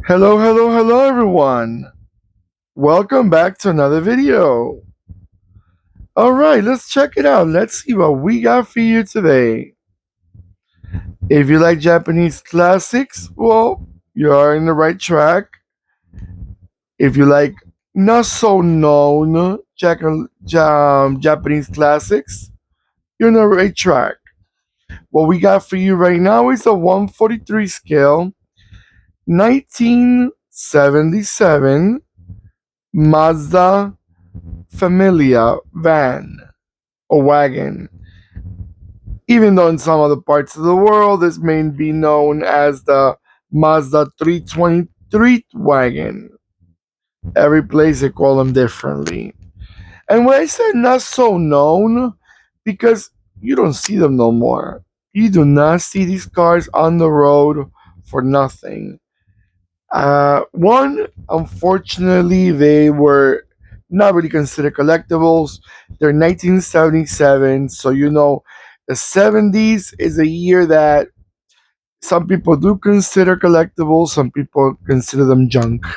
Hello, hello, hello, everyone. Welcome back to another video. All right, let's check it out. Let's see what we got for you today. If you like Japanese classics, well, you are in the right track. If you like not so known Japanese classics, you're in the right track. What we got for you right now is a 143 scale, 1977 Mazda Familia van or wagon. Even though in some other parts of the world this may be known as the Mazda 323 wagon. Every place they call them differently. And when I say not so known, because you don't see them no more. You do not see these cars on the road for nothing. One, unfortunately, they were not really considered collectibles. They're 1977, so the 70s is a year that some people do consider collectibles, some people consider them junk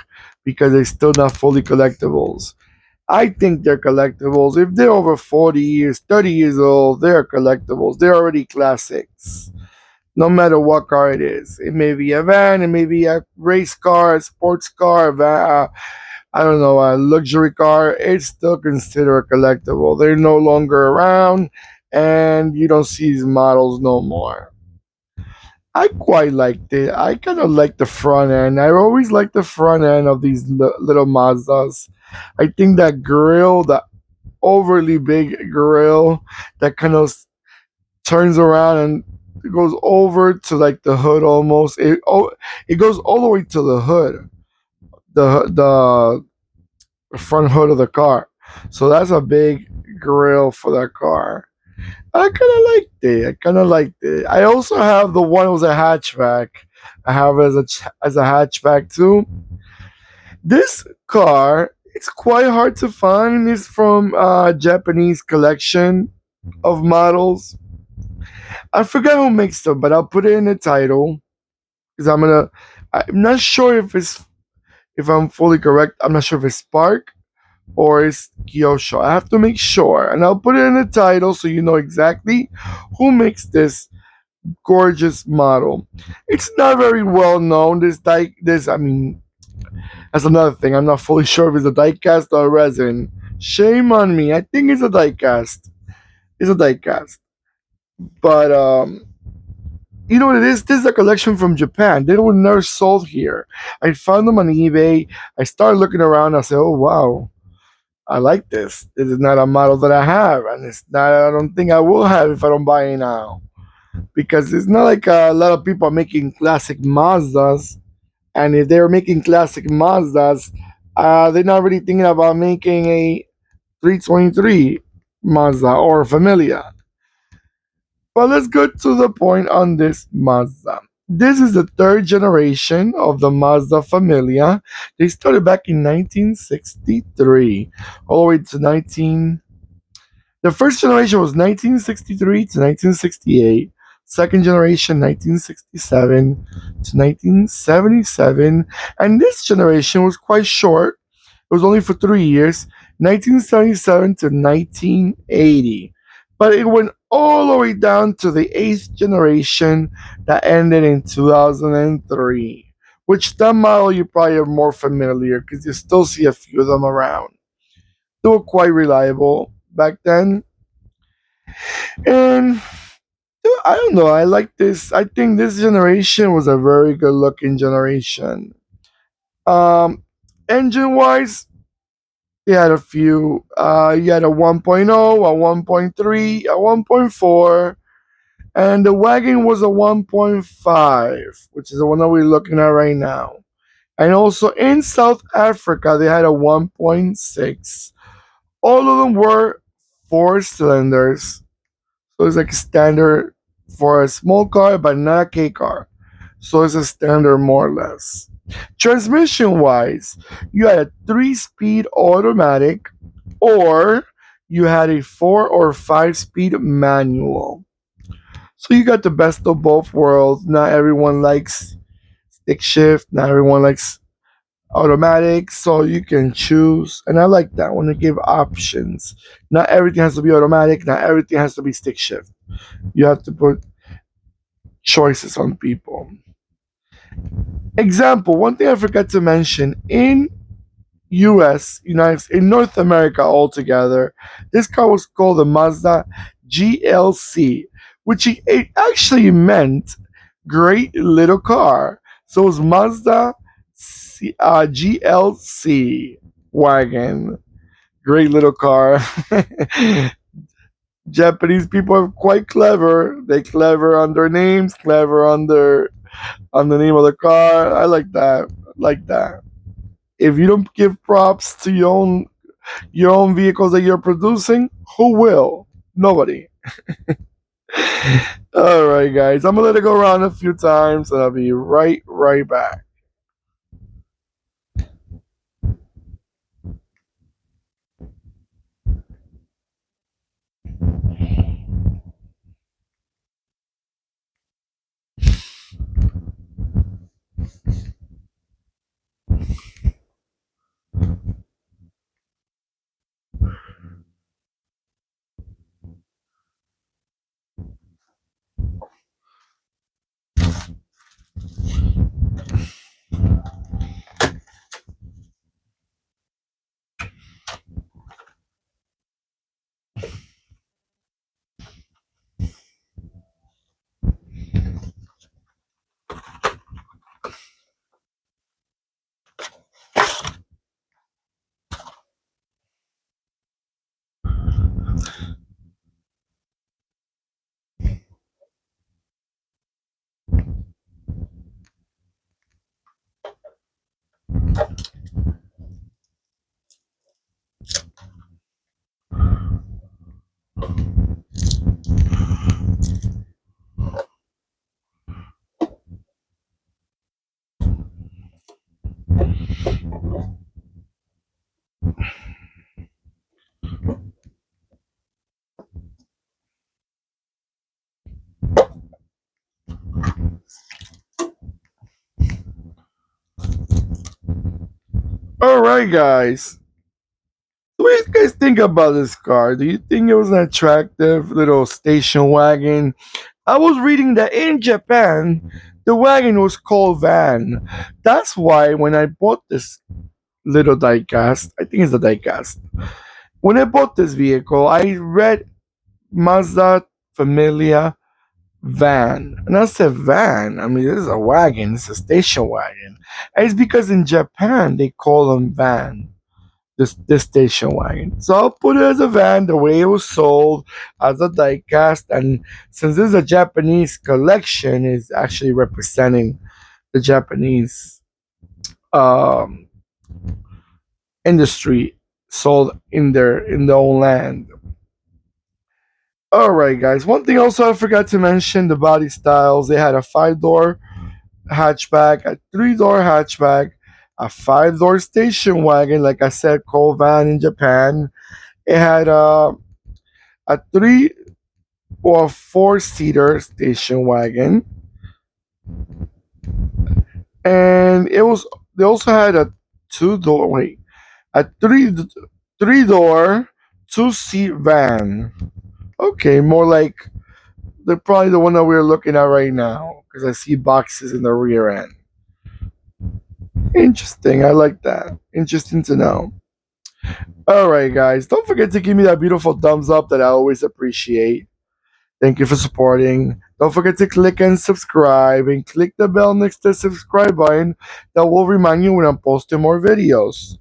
because they're still not fully collectibles. I think they're collectibles. If they're over 40 years, 30 years old, they're collectibles. They're already classics no matter what car it is. It may be a van, it may be a race car, a sports car, I don't know, a luxury car. It's still considered a collectible. They're no longer around, and you don't see these models no more. I quite liked it. I kind of like the front end. I always like the front end of these little Mazdas. I think that grill, the overly big grill, that kind of turns around and it goes over to like the hood almost. It goes all the way to the hood, the front hood of the car. So that's a big grill for that car. I kind of liked it. I also have the one that was a hatchback. I have it as a hatchback too. This car, it's quite hard to find. It's from a Japanese collection of models. I forget who makes them, but I'll put it in the title because I'm not sure if I'm fully correct. I'm not sure if it's Spark or it's Kyosho. I have to make sure, and I'll put it in the title so you know exactly who makes this gorgeous model. It's not very well known. That's another thing. I'm not fully sure if it's a diecast or a resin. Shame on me. I think it's a diecast. It's a diecast, but you know what it is? This is a collection from Japan. They were never sold here. I found them on eBay. I started looking around. I said, "Oh wow, I like this. This is not a model that I have, and it's not. I don't think I will have if I don't buy it now, because it's not like a lot of people are making classic Mazdas. And if they're making classic Mazdas, they're not really thinking about making a 323 Mazda or Familia. But let's go to the point on this Mazda. This is the third generation of the Mazda Familia. They started back in 1963, all the way to 19. The first generation was 1963 to 1968. Second generation 1967 to 1977, and this generation was quite short. It was only for 3 years, 1977 to 1980. But it went all the way down to the eighth generation that ended in 2003, which that model you probably are more familiar because you still see a few of them around. They were quite reliable back then. And I don't know, I like this. I think this generation was a very good looking generation. Um, Engine wise, you had a few. You had a 1.0, a 1.3, a 1.4, and the wagon was a 1.5, which is the one that we're looking at right now. And also in South Africa, they had a 1.6. All of them were four cylinders. So it's like standard for a small car, but not a K car. So it's a standard more or less. Transmission wise, you had a 3 speed automatic or you had a 4 or 5 speed manual. So you got the best of both worlds. Not everyone likes stick shift, not everyone likes automatic, so you can choose. And I like that when they give options. Not everything has to be automatic, not everything has to be stick shift. You have to put choices on people. Example, one thing I forgot to mention in in North America altogether, this car was called the Mazda GLC, which it actually meant great little car. So it was Mazda GLC wagon, great little car. Japanese people are quite clever. They clever on their names, clever on the name of the car. I like that. Like that. If you don't give props to your own vehicles that you're producing, who will? Nobody. All right, guys. I'm gonna let it go around a few times, and I'll be right back. All right, guys. What do you guys think about this car? Do you think it was an attractive little station wagon? I was reading that in Japan, the wagon was called van. That's why when I bought this little diecast, I think it's a diecast. When I bought this vehicle, I read Mazda Familia van. And I said, van? I mean, this is a wagon, it's a station wagon. And it's because in Japan, they call them van. This station wagon. So I'll put it as a van the way it was sold as a diecast. And since this is a Japanese collection, is actually representing the Japanese um, industry sold in their own land. All right, guys. One thing also I forgot to mention the body styles. They had a 5 door hatchback, a 3 door hatchback, a 5 door station wagon, like I said, called van in Japan. It had a 3 or 4 seater station wagon, and it was they also had a 2 door a 3 door 2 seat van. Okay, more like they're probably the one that we're looking at right now because I see boxes in the rear end. Interesting. I like that. Interesting to know. All right, guys. Don't forget to give me that beautiful thumbs up that I always appreciate. Thank you for supporting. Don't forget to click and subscribe and click the bell next to the subscribe button that will remind you when I'm posting more videos.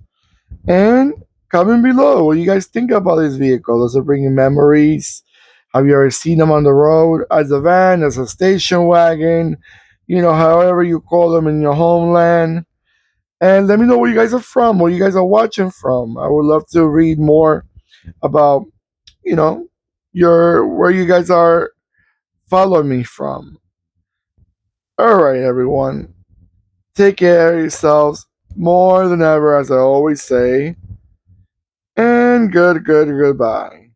And comment below what you guys think about this vehicle. Does it bring you memories? Have you ever seen them on the road as a van, as a station wagon? You know, however you call them in your homeland. And let me know where you guys are from, where you guys are watching from. I would love to read more about, you know, your where you guys are following me from. All right, everyone. Take care of yourselves more than ever, as I always say. And goodbye.